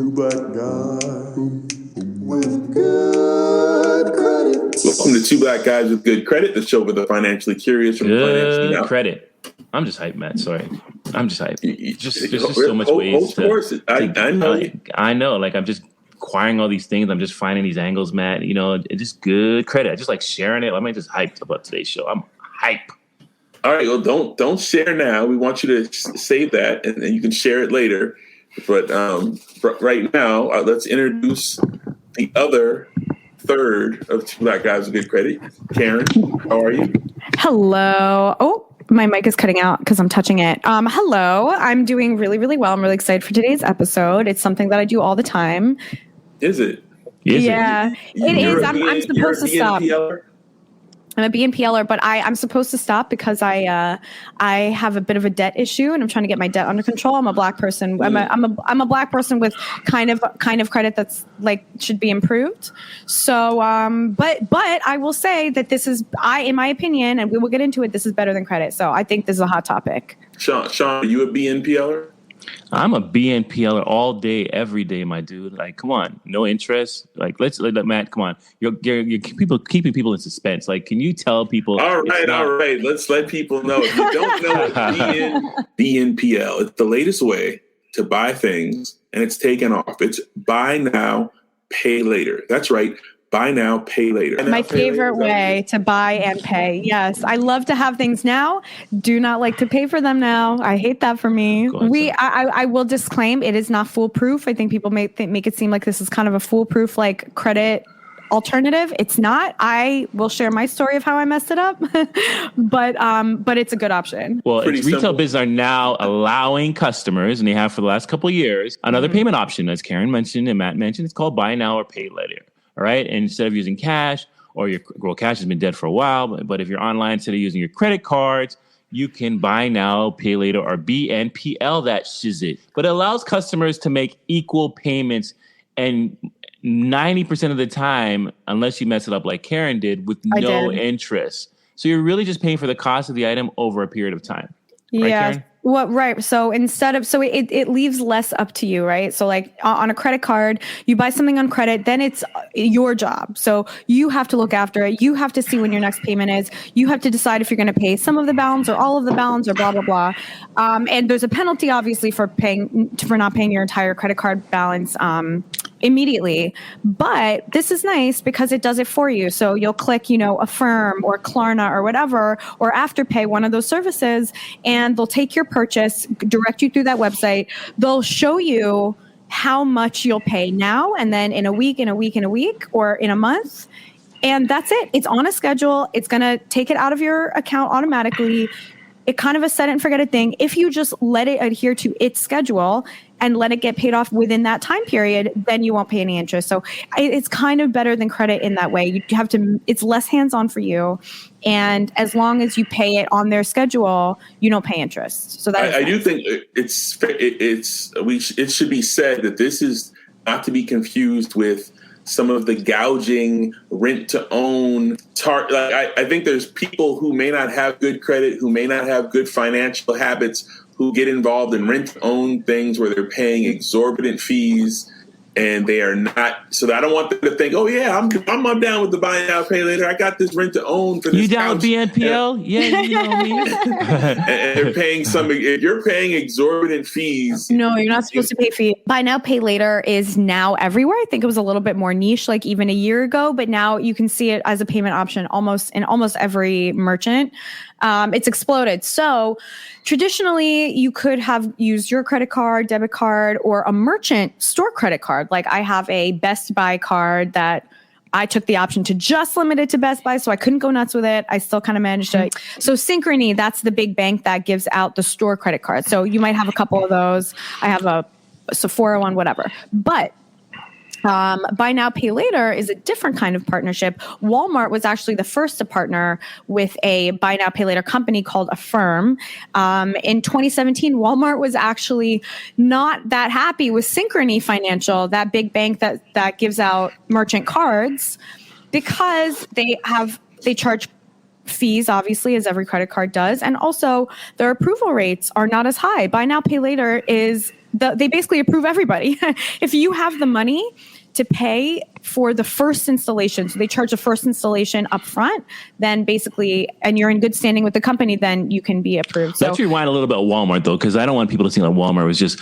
Two black guys with good credit. Welcome to Two Black Guys with Good Credit, the show for the financially curious from financially out. Credit. I'm just hyped, Matt. Sorry. I'm just hyped. There's just so much ways to I know. I know. Like, I'm just acquiring all these things. I'm just finding these angles, Matt. You know, it's just good credit. I just like sharing it. I'm just hyped about today's show. I'm hyped. All right. Well, don't share now. We want you to save that, and then you can share it later. But right now, let's introduce the other third of Two Black Guys with Good Credit. Karen, how are you? Hello. Oh, my mic is cutting out because I'm touching it. Hello. I'm doing really, really well. I'm really excited for today's episode. It's something that I do all the time. Is it? Yeah, it is. I'm supposed to stop. I'm a BNPLer, but I'm supposed to stop because I have a bit of a debt issue and I'm trying to get my debt under control. I'm a black person. I'm a black person with kind of credit that's like should be improved. So, but I will say that this is in my opinion, and we will get into it. This is better than credit. So I think this is a hot topic. Sean, are you a BNPLer? I'm a BNPLer all day, every day, my dude. Like, come on, no interest. Like, let's let Matt. Come on, you're keeping people in suspense. Like, can you tell people? All right. Let's let people know. If you don't know what BNPL, it's the latest way to buy things, and it's taken off. It's buy now, pay later. That's right. Buy now, pay later. My favorite way to buy and pay. Yes. I love to have things now. Do not like to pay for them now. I hate that for me. I will disclaim it is not foolproof. I think people make it seem like this is kind of a foolproof like credit alternative. It's not. I will share my story of how I messed it up, but it's a good option. Well, retail businesses are now allowing customers, and they have for the last couple of years, another payment option, as Karen mentioned and Matt mentioned. It's called buy now or pay later. All right. And instead of using cash, or cash has been dead for a while, but if you're online, instead of using your credit cards, you can buy now, pay later, or BNPL that shizit. But it allows customers to make equal payments, and 90% of the time, unless you mess it up like Karen did, with no interest. So you're really just paying for the cost of the item over a period of time. Right, Karen? Well, right. So it leaves less up to you, right? So like on a credit card, you buy something on credit, then it's your job. So you have to look after it. You have to see when your next payment is. You have to decide if you're going to pay some of the balance or all of the balance or blah, blah, blah. And there's a penalty, obviously, for not paying your entire credit card balance immediately. But this is nice because it does it for you. So you'll click, Affirm or Klarna or whatever, or Afterpay, one of those services, and they'll take your purchase, direct you through that website. They'll show you how much you'll pay now and then in a week, or in a month. And that's it. It's on a schedule. It's going to take it out of your account automatically. It kind of a set it and forget it thing. If you just let it adhere to its schedule and let it get paid off within that time period, then you won't pay any interest. So it's kind of better than credit in that way. You have to, it's less hands-on for you. And as long as you pay it on their schedule, you don't pay interest. So that I do think it should be said that this is not to be confused with some of the gouging rent-to-own. I think there's people who may not have good credit, who may not have good financial habits, who get involved in rent-to-own things where they're paying exorbitant fees, and they are not. So I don't want them to think, "Oh yeah, I'm down with the buy now, pay later. I got this rent-to-own for this." You down with BNPL? Yeah, you know me. And they're paying you're paying exorbitant fees. No, you're not supposed to pay fee. Buy now, pay later is now everywhere. I think it was a little bit more niche, like even a year ago, but now you can see it as a payment option almost every merchant. It's exploded. So traditionally, you could have used your credit card, debit card, or a merchant store credit card. Like I have a Best Buy card that I took the option to just limit it to Best Buy, so I couldn't go nuts with it. I still kind of managed to. So Synchrony, that's the big bank that gives out the store credit card. So you might have a couple of those. I have a Sephora one, whatever. But buy now, pay later is a different kind of partnership. Walmart was actually the first to partner with a buy now, pay later company called Affirm. In 2017, Walmart was actually not that happy with Synchrony Financial, that big bank that gives out merchant cards, because they charge fees, obviously, as every credit card does. And also their approval rates are not as high. Buy now, pay later is they basically approve everybody. If you have the money to pay for the first installation, so they charge the first installation up front, then basically, and you're in good standing with the company, then you can be approved. So let's rewind a little bit Walmart though, because I don't want people to think that Walmart was just,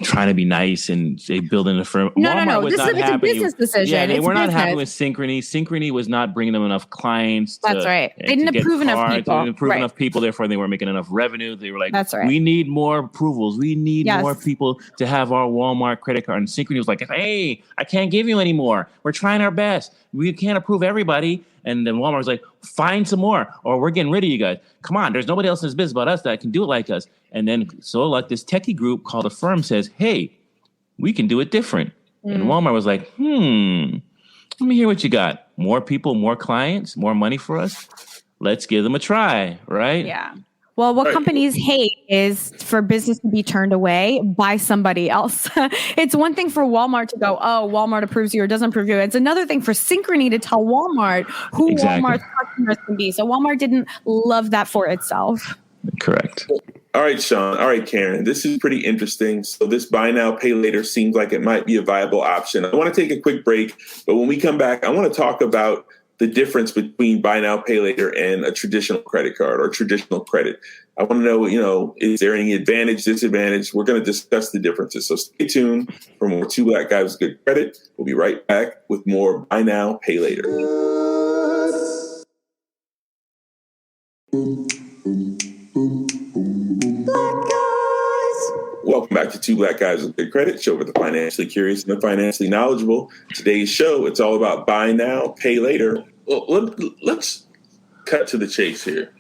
trying to be nice and say building a firm. No. Walmart It's a business decision. Yeah, they were not business. happy with Synchrony. Synchrony was not bringing them enough clients. That's right. They didn't approve enough people. They didn't approve enough people. Therefore, they weren't making enough revenue. They were like, that's right. We need more approvals. We need more people to have our Walmart credit card. And Synchrony was like, hey, I can't give you any more. We're trying our best. We can't approve everybody. And then Walmart was like, find some more, or we're getting rid of you guys. Come on, there's nobody else in this business but us that can do it like us. And then like this techie group called Affirm says, hey, we can do it different. And Walmart was like, let me hear what you got. More people, more clients, more money for us. Let's give them a try, right? Yeah. Well, what companies hate is for business to be turned away by somebody else. It's one thing for Walmart to go, oh, Walmart approves you or doesn't approve you. It's another thing for Synchrony to tell Walmart who Walmart's customers can be. So Walmart didn't love that for itself. Correct. All right, Sean. All right, Karen. This is pretty interesting. So this buy now, pay later seems like it might be a viable option. I want to take a quick break, but when we come back, I want to talk about the difference between buy now, pay later and a traditional credit card or traditional credit. I want to know, is there any advantage, disadvantage? We're going to discuss the differences. So stay tuned for more Two Black Guys with Good Credit. We'll be right back with more buy now, pay later. Welcome back to Two Black Guys with Good Credit, show for the financially curious and the financially knowledgeable. Today's show, it's all about buy now, pay later. Well, let's cut to the chase here.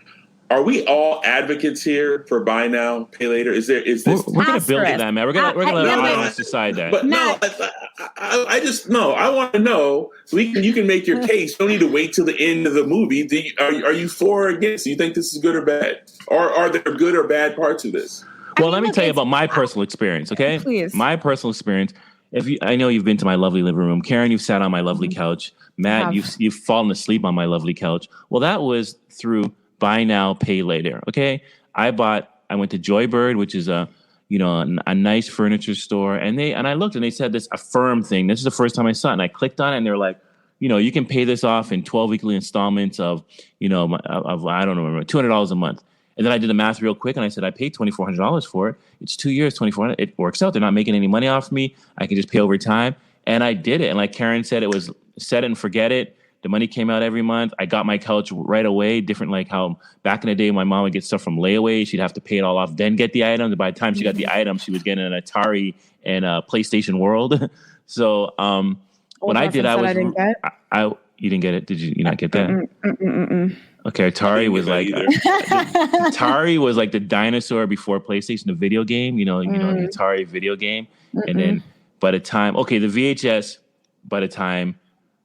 Are we all advocates here for buy now, pay later? Is this? We're going to build it, that man. We're going to let our audience decide that. But no, I want to know. You can make your case. You don't need to wait till the end of the movie. Are you for or against? Do you think this is good or bad? Or are there good or bad parts of this? Well, let me tell you about my personal experience, okay? Please. My personal experience. I know you've been to my lovely living room. Karen, you've sat on my lovely couch. Matt, you've fallen asleep on my lovely couch. Well, that was through buy now, pay later. Okay, I went to Joybird, which is a nice furniture store, and I looked and they said this Affirm thing. This is the first time I saw it, and I clicked on it, and they're like, you can pay this off in 12 weekly installments of I don't remember, $200 a month. And then I did the math real quick, and I said, I paid $2,400 for it. It's 2 years, $2,400. It works out. They're not making any money off me. I can just pay over time. And I did it. And like Karen said, it was set it and forget it. The money came out every month. I got my couch right away. Different like how back in the day, my mom would get stuff from layaway. She'd have to pay it all off, then get the items. And by the time she got the items, she was getting an Atari and a PlayStation World. So when I did, you didn't get it? Did you not get that? Okay, Atari was like Atari was like the dinosaur before PlayStation, the video game. The Atari video game, and then by the time the VHS, by the time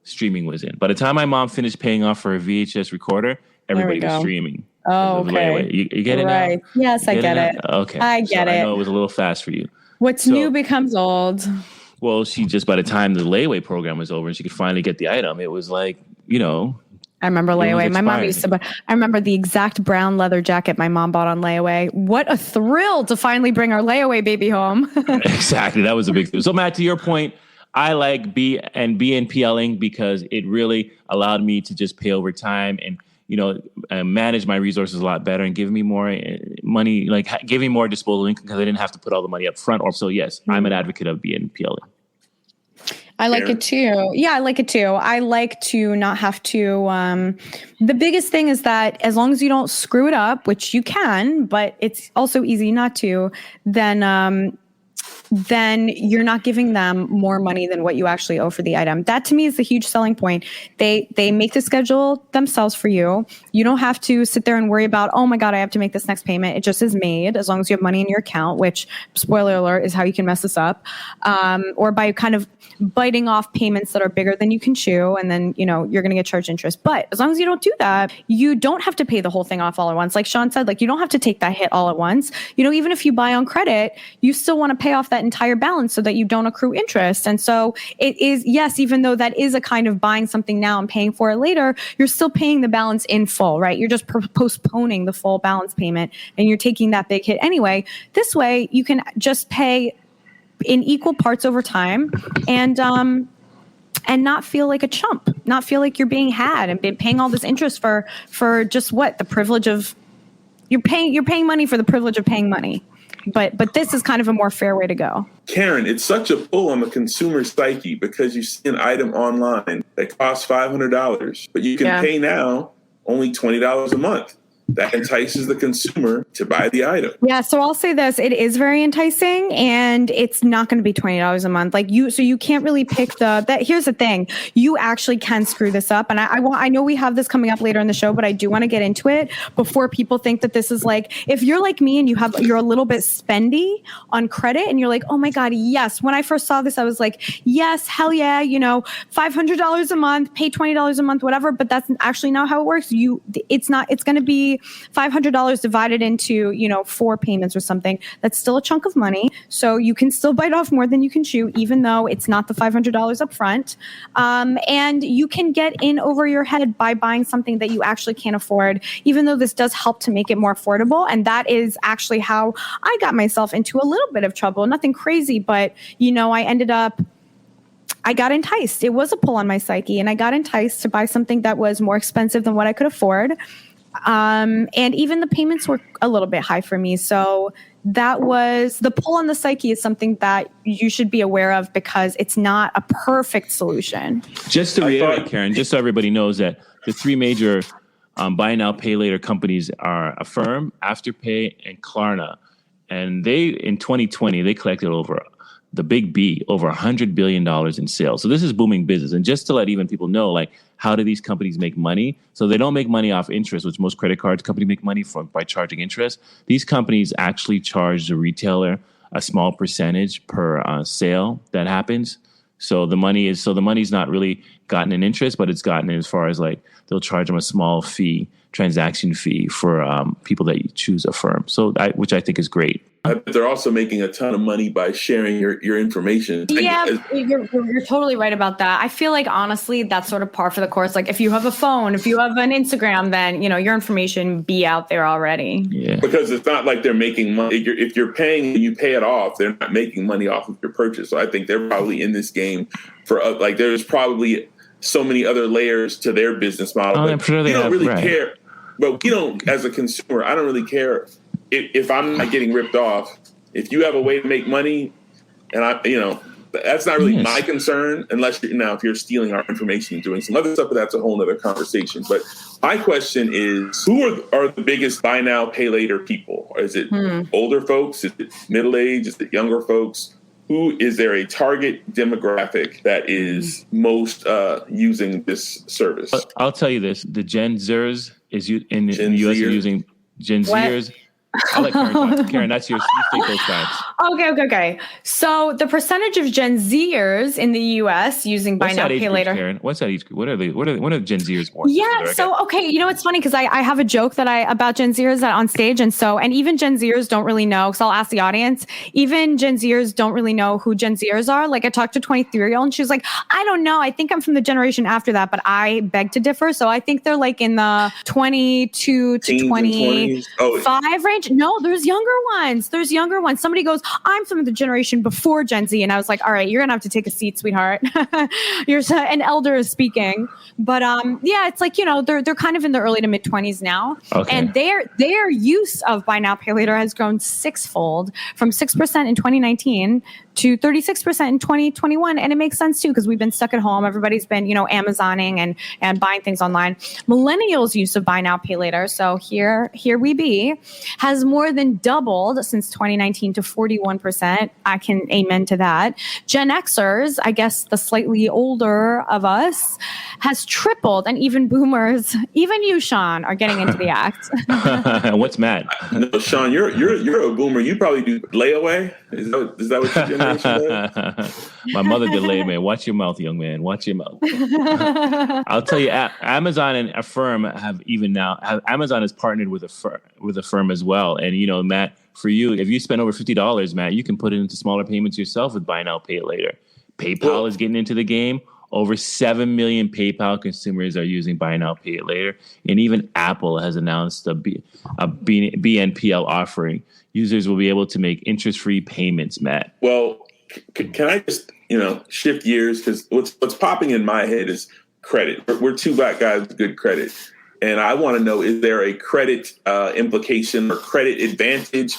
streaming was in, by the time my mom finished paying off for a VHS recorder, everybody was streaming. Oh, okay. You get it right now? Yes, I get it. Okay, I get it. I know it was a little fast for you. What's new becomes old. Well, she just by the time the layaway program was over and she could finally get the item, it was like I remember layaway. My mom used to. I remember the exact brown leather jacket my mom bought on layaway. What a thrill to finally bring our layaway baby home. Exactly, that was a big thing. So, Matt, to your point, I like BNPLing because it really allowed me to just pay over time and manage my resources a lot better and give me more money, like give me more disposable income because I didn't have to put all the money up front. So, yes, I'm an advocate of BNPLing. I like it too. Yeah, I like it too. I like to not have to. The biggest thing is that as long as you don't screw it up, which you can, but it's also easy not to, then you're not giving them more money than what you actually owe for the item. That to me is the huge selling point. They make the schedule themselves for you. You don't have to sit there and worry about, oh my God, I have to make this next payment. It just is made as long as you have money in your account, which, spoiler alert, is how you can mess this up. Or by kind of biting off payments that are bigger than you can chew, and then you're going to get charged interest. But as long as you don't do that, you don't have to pay the whole thing off all at once. Like Sean said, like you don't have to take that hit all at once. Even if you buy on credit, you still want to pay off that that entire balance so that you don't accrue interest. And so it is, yes, even though that is a kind of buying something now and paying for it later, you're still paying the balance in full, right? You're just postponing the full balance payment and you're taking that big hit anyway. This way, you can just pay in equal parts over time and not feel like a chump, not feel like you're being had and paying all this interest for just what? The privilege of you're paying money for the privilege of paying money. But this is kind of a more fair way to go. Karen, it's such a pull on the consumer psyche because you see an item online that costs $500, but you can pay now only $20 a month. That entices the consumer to buy the item. Yeah, so I'll say this. It is very enticing and it's not going to be $20 a month. So you can't really pick here's the thing. You actually can screw this up. And I know we have this coming up later in the show, but I do want to get into it before people think that this is like, if you're like me and you're a little bit spendy on credit and you're like, oh my God, yes. When I first saw this, I was like, yes, hell yeah. $500 a month, pay $20 a month, whatever. But that's actually not how it works. It's going to be $500 divided into, 4 payments or something. That's still a chunk of money. So you can still bite off more than you can chew, even though it's not the $500 up front. And you can get in over your head by buying something that you actually can't afford, even though this does help to make it more affordable. And that is actually how I got myself into a little bit of trouble. Nothing crazy, but, I got enticed. It was a pull on my psyche, and I got enticed to buy something that was more expensive than what I could afford. And even the payments were a little bit high for me. So that was the pull on the psyche is something that you should be aware of because it's not a perfect solution. Just to reiterate, Karen, just so everybody knows that the 3 major buy now, pay later companies are Affirm, Afterpay, and Klarna. And in 2020, they collected over the big B, over $100 billion in sales. So this is booming business. And just to let even people know, how do these companies make money? So they don't make money off interest, which most credit cards companies make money by charging interest. These companies actually charge the retailer a small percentage per sale that happens. So the money's not really gotten in interest, but it's gotten as far as they'll charge them a small transaction fee for people that choose Affirm. So which I think is great. They're also making a ton of money by sharing your information. Yeah, you're totally right about that. I feel like, honestly, that's sort of par for the course. If you have a phone, if you have an Instagram, then, your information be out there already. Yeah. Because it's not like they're making money. If you're paying and you pay it off, they're not making money off of your purchase. So I think they're probably in this game for, there's probably so many other layers to their business model. I'm sure they don't really right. care. But we don't, as a consumer, I don't really care if I'm not getting ripped off. If you have a way to make money, and that's not really my concern, unless if you're stealing our information and doing some other stuff, but that's a whole other conversation. But my question is, who are the biggest buy now, pay later people? Is it older folks? Is it middle age? Is it younger folks? Is there a target demographic that is most using this service? I'll tell you this: the Gen Zers in the U.S. are using Gen Zers. I'll let Karen talk. Karen, that's yours. You take those facts. Okay. So the percentage of Gen Zers in the U.S. using buy now, pay later. Karen? What's that age group? What are Gen Zers born? Yeah. So, okay. It's funny because I have a joke about Gen Zers on stage. And even Gen Zers don't really know. So I'll ask the audience, even Gen Zers don't really know who Gen Zers are. I talked to a 23-year-old and she was like, I don't know. I think I'm from the generation after that, but I beg to differ. So I think they're in the 22 to 25 range. No, there's younger ones. Somebody goes, I'm from the generation before Gen Z. And I was like, all right, you're going to have to take a seat, sweetheart. An elder is speaking. But it's they're kind of in the early to mid 20s now. Okay. And their use of buy now, pay later has grown 6-fold from 6% in 2019 to 36% in 2021. And it makes sense too, because we've been stuck at home. Everybody's been, Amazoning and buying things online. Millennials' use of buy now, pay later. So here we be, has more than doubled since 2019 to 41%. I can amen to that. Gen Xers, I guess the slightly older of us, has tripled. And even boomers, even you, Sean, are getting into the act. What's Matt? No, Sean, you're a boomer. You probably do layaway. Is that what your generation does? My mother did layaway. Watch your mouth, young man. Watch your mouth. I'll tell you, Amazon and Affirm have Amazon has partnered with Affirm as well. And Matt, for you, if you spend over $50, Matt, you can put it into smaller payments yourself with buy now, pay it later. PayPal is getting into the game. Over 7 million PayPal consumers are using buy now, pay it later. And even Apple has announced a BNPL offering. Users will be able to make interest-free payments, Matt. Well, can I just, shift gears? Because what's popping in my head is credit. We're two black guys with good credit. And I want to know, is there a credit implication or credit advantage?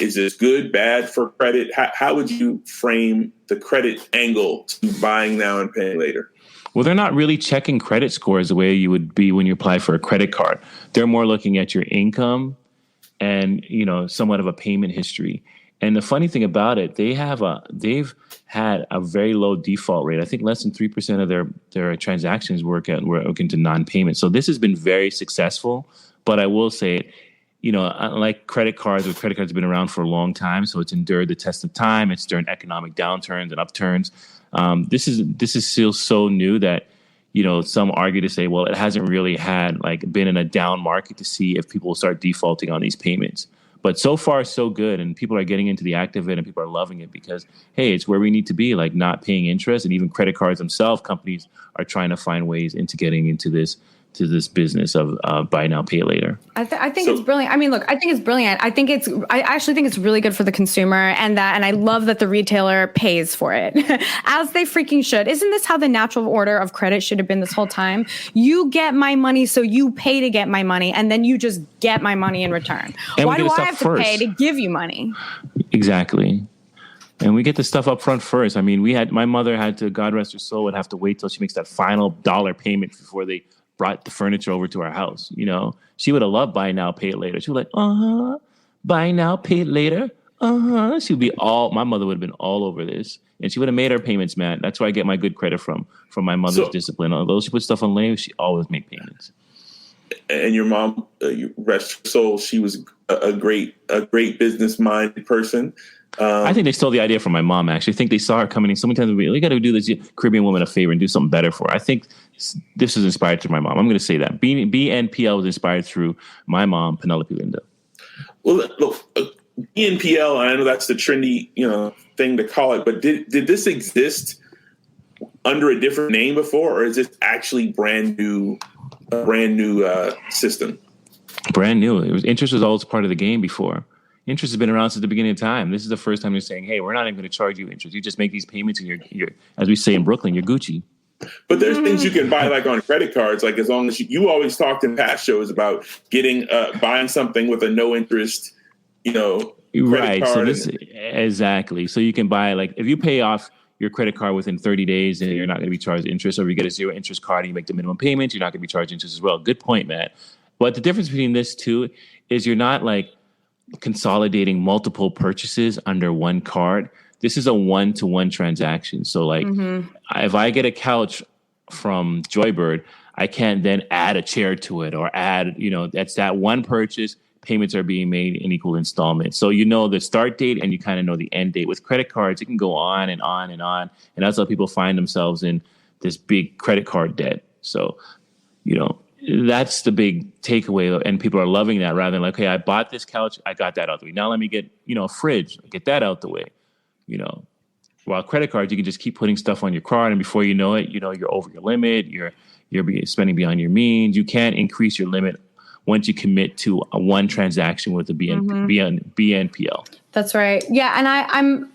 Is this good, bad for credit? How would you frame the credit angle to buying now and paying later? Well, they're not really checking credit scores the way you would be when you apply for a credit card. They're more looking at your income and, somewhat of a payment history. And the funny thing about it, they've had a very low default rate. I think less than 3% of their transactions work into non-payment. So this has been very successful. But I will say, unlike credit cards have been around for a long time, so it's endured the test of time. It's during economic downturns and upturns. This is still so new that, some argue to say, well, it hasn't really been in a down market to see if people will start defaulting on these payments. But so far, so good. And people are getting into the act of it and people are loving it because, hey, it's where we need to be, not paying interest. And even credit cards themselves, companies are trying to find ways into getting into this business of buy now, pay later. I think it's brilliant. I mean, look, I think it's brilliant. I actually think it's really good for the consumer and I love that the retailer pays for it as they freaking should. Isn't this how the natural order of credit should have been this whole time? You get my money, so you pay to get my money, and then you just get my money in return. And why do I have to pay to give you money? Exactly. And we get the stuff up front first. I mean, my mother had to, God rest her soul, would have to wait till she makes that final dollar payment before they brought the furniture over to our house. She would have loved buy now, pay it later. She was like, buy now, pay it later. My mother would have been all over this. And she would have made her payments, man. That's where I get my good credit from my mother's discipline. Although she put stuff on label, she always made payments. And your mom, rest her soul, she was a great business-minded person. I think they stole the idea from my mom, actually. I think they saw her coming in so many times. We got to do this Caribbean woman a favor and do something better for her. I think this was inspired through my mom. I'm going to say that. BNPL was inspired through my mom, Penelope Linda. Well, look, BNPL, I know that's the trendy, thing to call it, but did this exist under a different name before, or is this actually brand new system? Brand new. Interest was always part of the game before. Interest has been around since the beginning of time. This is the first time they're saying, hey, we're not even going to charge you interest. You just make these payments and you're, as we say in Brooklyn, you're Gucci. But there's things you can buy on credit cards, as long as you always talked in past shows about getting buying something with a no interest, right. Card. So exactly. So you can buy if you pay off your credit card within 30 days and you're not going to be charged interest, or if you get a zero interest card and you make the minimum payments, you're not going to be charged interest as well. Good point, Matt. But the difference between this two is you're not consolidating multiple purchases under one card. This is a one-to-one transaction. So if I get a couch from Joybird, I can't then add a chair to it or add, that's that one purchase. Payments are being made in equal installments. So the start date and you kind of know the end date. With credit cards, it can go on and on and on. And that's how people find themselves in this big credit card debt. So, that's the big takeaway, and people are loving that rather than okay, I bought this couch, I got that out the way. Now let me get, a fridge, get that out the way. While credit cards, you can just keep putting stuff on your card, and before you know it, you're over your limit, you're spending beyond your means. You can't increase your limit once you commit to one transaction with the BNPL. That's right. Yeah, and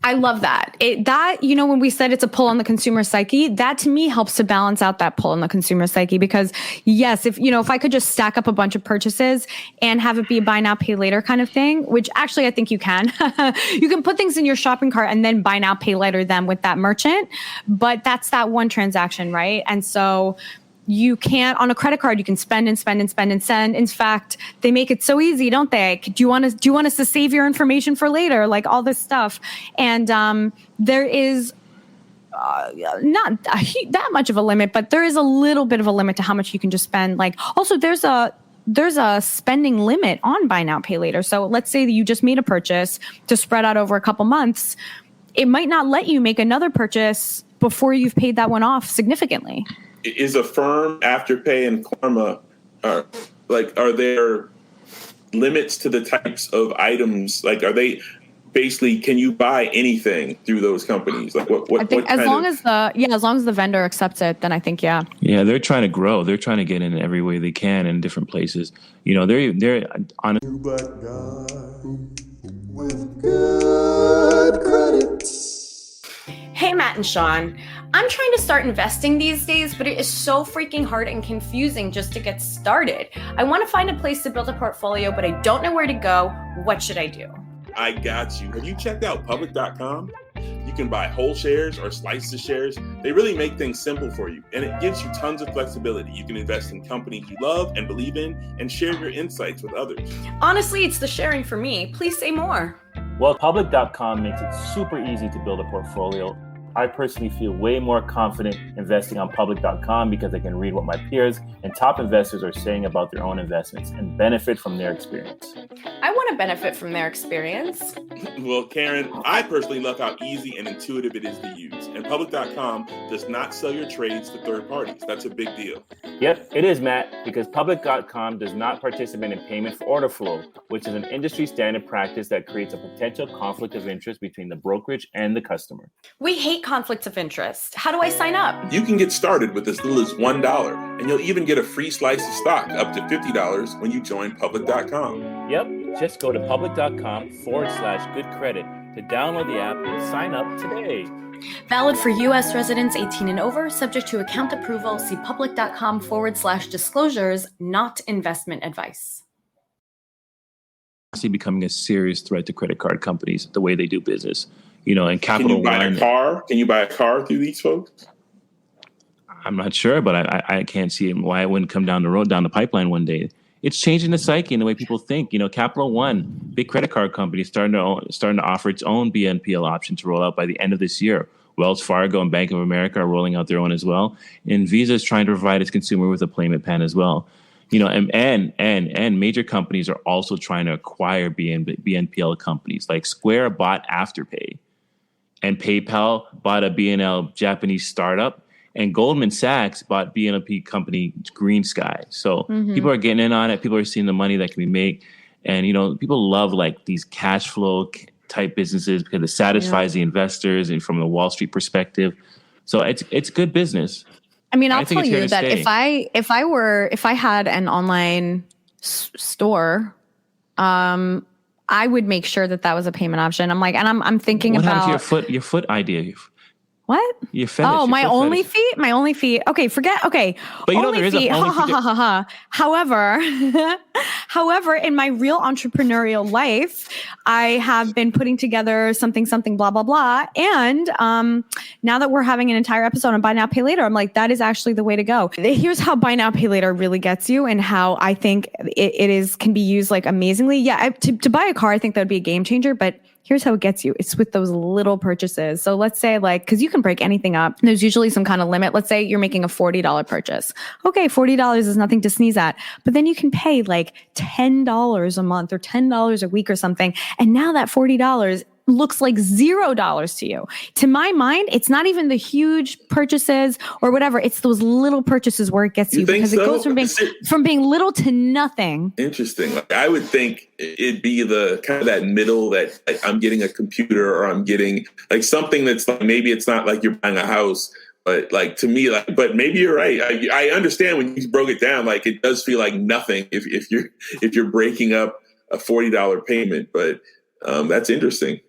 I love that. When we said it's a pull on the consumer psyche, that to me helps to balance out that pull on the consumer psyche, because yes, if I could just stack up a bunch of purchases and have it be a buy now, pay later kind of thing, which actually I think you can, you can put things in your shopping cart and then buy now, pay later them with that merchant. But that's that one transaction, right? And so you can't, on a credit card, you can spend and spend and spend and send. In fact, they make it so easy, don't they? Do you want us to save your information for later? All this stuff. And there is not that much of a limit, but there is a little bit of a limit to how much you can just spend. Also, there's a spending limit on buy now, pay later. So let's say that you just made a purchase to spread out over a couple months. It might not let you make another purchase before you've paid that one off significantly. Is Affirm, Afterpay, and Karma are there limits to the types of items? Like, are they basically, can you buy anything through those companies? Like what I think as long as the vendor accepts it, then I think, yeah. Yeah, they're trying to grow. They're trying to get in every way they can in different places. They're on. With good credit. Hey, Matt and Sean. I'm trying to start investing these days, but it is so freaking hard and confusing just to get started. I want to find a place to build a portfolio, but I don't know where to go. What should I do? I got you. Have you checked out public.com? You can buy whole shares or slices of shares. They really make things simple for you, and it gives you tons of flexibility. You can invest in companies you love and believe in and share your insights with others. Honestly, it's the sharing for me. Please say more. Well, public.com makes it super easy to build a portfolio. I personally feel way more confident investing on public.com because I can read what my peers and top investors are saying about their own investments and benefit from their experience. I want to benefit from their experience. Well, Karen, I personally love how easy and intuitive it is to use. And public.com does not sell your trades to third parties. That's a big deal. Yep, it is, Matt, because public.com does not participate in payment for order flow, which is an industry standard practice that creates a potential conflict of interest between the brokerage and the customer. We hate conflicts of interest. How do I sign up? You can get started with as little as $1, and you'll even get a free slice of stock up to $50 when you join public.com. Yep, just go to public.com/good credit to download the app and sign up today. Valid for U.S. residents 18 and over, subject to account approval. See public.com/disclosures, not investment advice. See, becoming a serious threat to credit card companies, the way they do business. And Capital Can you buy One. a car? Can you buy a car through these folks? I'm not sure, but I can't see why it wouldn't come down the pipeline one day. It's changing the psyche and the way people think. Capital One, big credit card company, starting to offer its own BNPL option to roll out by the end of this year. Wells Fargo and Bank of America are rolling out their own as well, and Visa is trying to provide its consumer with a payment plan as well. And major companies are also trying to acquire BNPL companies. Like Square bought Afterpay, and PayPal bought a BNL Japanese startup. And Goldman Sachs bought BNP company Green Sky. So people are getting in on it. People are seeing the money that can be made. And, people love like these cash flow type businesses because it satisfies the investors and from the Wall Street perspective. So it's good business. I mean, I'll tell you that if I had an online store, I would make sure that was a payment option. I'm thinking what about your foot idea. What? Your fetish. Oh, my only feet? My only feet. Okay, forget. Okay. But only there is feet. a only feet. However, in my real entrepreneurial life, I have been putting together something, blah, blah, blah. And now that we're having an entire episode on Buy Now, Pay Later, I'm like, that is actually the way to go. Here's how Buy Now, Pay Later really gets you and how I think it can be used like amazingly. Yeah, to buy a car, I think that would be a game changer, but here's how it gets you. It's with those little purchases. So let's say because you can break anything up. There's usually some kind of limit. Let's say you're making a $40 purchase. Okay, $40 is nothing to sneeze at. But then you can pay like $10 a month or $10 a week or something. And now that $40 looks like $0 to you. To my mind, it's not even the huge purchases or whatever. It's those little purchases where it gets you because it goes from being little to nothing. Interesting. Like, I would think it'd be the kind of that middle that like, I'm getting a computer or I'm getting like something that's like, maybe it's not like you're buying a house, but like to me, like, but maybe you're right. I understand when you broke it down, like it does feel like nothing if you're breaking up a $40 payment, but that's interesting.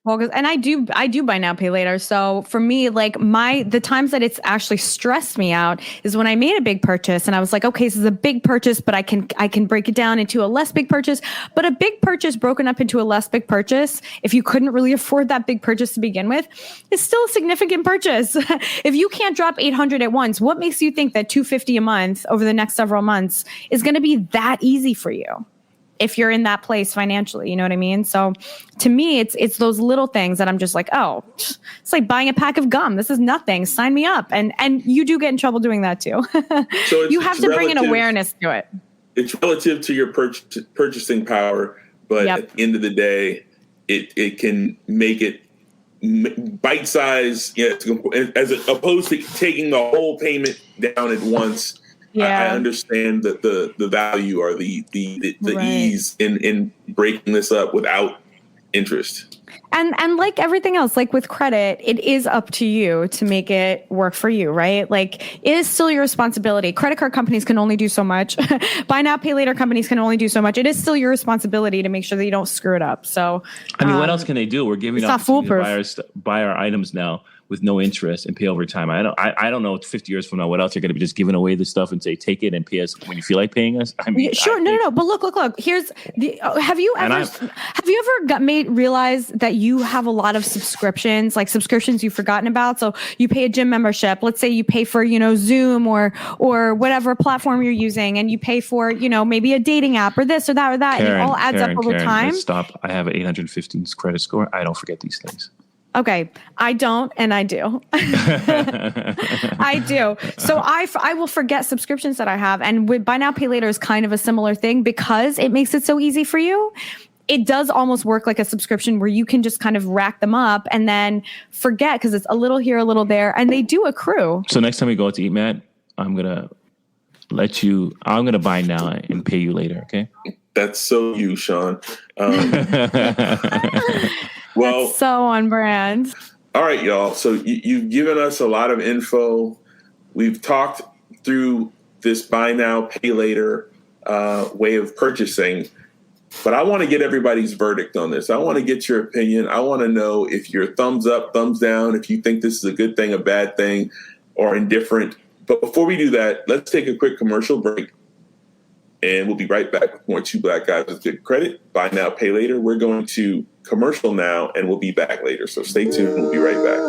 Well, and I do buy now, pay later. So for me, like the times that it's actually stressed me out is when I made a big purchase and I was like, okay, this is a big purchase, but I can break it down into a less big purchase. But a big purchase broken up into a less big purchase, if you couldn't really afford that big purchase to begin with, is still a significant purchase. If you can't drop $800 at once, what makes you think that $250 a month over the next several months is going to be that easy for you? If you're in that place financially, you know what I mean? So to me, it's those little things that I'm just like, oh, it's like buying a pack of gum. This is nothing. Sign me up. And you do get in trouble doing that too. So you have to bring an awareness to it. It's relative to your purchasing power, but at the end of the day, it can make it bite size, as opposed to taking the whole payment down at once. I understand that the value or the ease in breaking this up without interest. And like everything else, like with credit, it is up to you to make it work for you, right? Like it is still your responsibility. Credit card companies can only do so much. Buy now, pay later companies can only do so much. It is still your responsibility to make sure that you don't screw it up. So, I mean, what else can they do? We're giving not foolproof. buy our items now with no interest and pay over time. I don't know 50 years from now what else you're going to be just giving away this stuff and say take it and pay us when you feel like paying us. I mean, sure, no. But look. Here's the. Have you ever realized that you have a lot of subscriptions, like subscriptions you've forgotten about? So you pay a gym membership. Let's say you pay for Zoom or whatever platform you're using, and you pay for maybe a dating app or this or that or that, and it all adds up over time. Stop! I have an 815 credit score. I don't forget these things. Okay, I don't, and I do. I do. So I will forget subscriptions that I have, and with buy now, pay later is kind of a similar thing because it makes it so easy for you. It does almost work like a subscription where you can just kind of rack them up and then forget because it's a little here, a little there, and they do accrue. So next time we go out to eat, Matt, I'm gonna buy now and pay you later. Okay. That's so you, Sean. Well, that's so on brand. All right, y'all. So you've given us a lot of info. We've talked through this buy now, pay later way of purchasing. But I want to get everybody's verdict on this. I want to get your opinion. I want to know if you're thumbs up, thumbs down, if you think this is a good thing, a bad thing, or indifferent. But before we do that, let's take a quick commercial break. And we'll be right back with more Two Black Guys with Good Credit. Buy now, pay later. We're going to commercial now, and we'll be back later. So stay tuned. We'll be right back.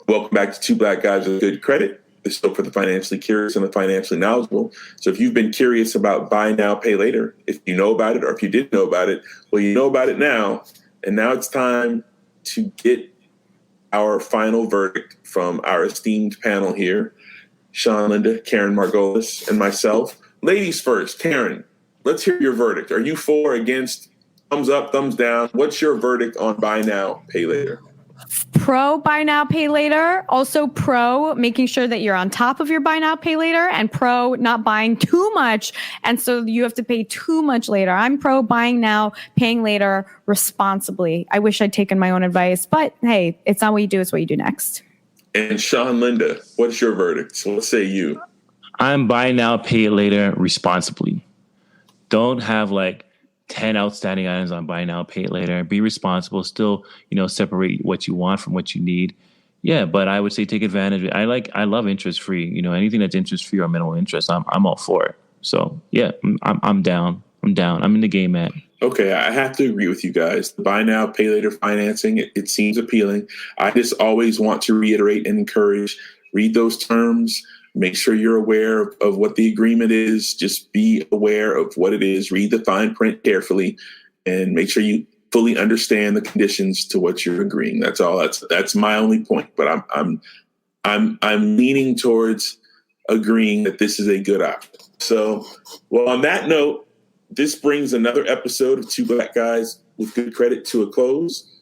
Welcome back to Two Black Guys with Good Credit. This is for the financially curious and the financially knowledgeable. So if you've been curious about buy now, pay later, if you know about it or if you didn't know about it, well, you know about it now. And now it's time to get our final verdict from our esteemed panel here, Sean, Linda, Karen Margolis, and myself. Ladies first. Karen, let's hear your verdict. Are you for, against, thumbs up, thumbs down? What's your verdict on buy now, pay later? Pro buy now, pay later. Also pro making sure that you're on top of your buy now, pay later, and pro not buying too much. And so you have to pay too much later. I'm pro buying now, paying later responsibly. I wish I'd taken my own advice, but hey, it's not what you do, it's what you do next. And Sean, Linda, what's your verdict? So let's say you. I'm buy now, pay later responsibly. Don't have 10 outstanding items on buy now, pay later. Be responsible. Still, separate what you want from what you need. Yeah, but I would say take advantage. I love interest free. Anything that's interest free or minimal interest, I'm all for it. So yeah, I'm down. I'm in the game, Matt. Okay, I have to agree with you guys. The buy now, pay later financing, it seems appealing. I just always want to reiterate and encourage, read those terms. Make sure you're aware of what the agreement is. Just be aware of what it is. Read the fine print carefully, and make sure you fully understand the conditions to what you're agreeing. That's all. That's my only point. But I'm leaning towards agreeing that this is a good option. So, well, on that note, this brings another episode of Two Black Guys with Good Credit to a close.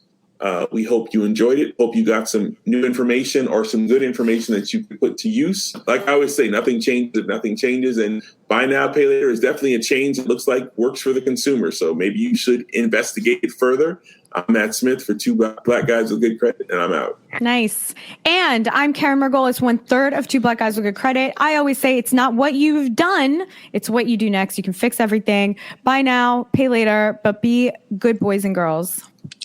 We hope you enjoyed it. Hope you got some new information or some good information that you can put to use. Like I always say, nothing changes if nothing changes. And buy now, pay later is definitely a change. It looks like works for the consumer. So maybe you should investigate it further. I'm Matt Smith for Two Black Guys with Good Credit, and I'm out. Nice. And I'm Karen Margolis, 1/3 of Two Black Guys with Good Credit. I always say it's not what you've done, it's what you do next. You can fix everything. Buy now, pay later, but be good boys and girls.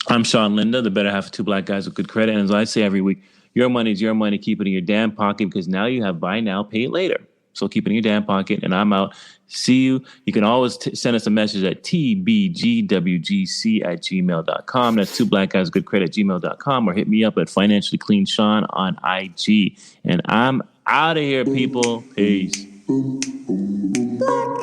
I'm Sean Linda, the better half of Two Black Guys with Good Credit. And as I say every week, your money is your money. Keep it in your damn pocket because now you have buy now, pay later. So keep it in your damn pocket, and I'm out. See you. You can always send us a message at tbgwgc@gmail.com. That's Two Black Guys Good Credit @gmail.com, or hit me up at Financially Clean Sean on IG. And I'm out of here, people. Peace. Black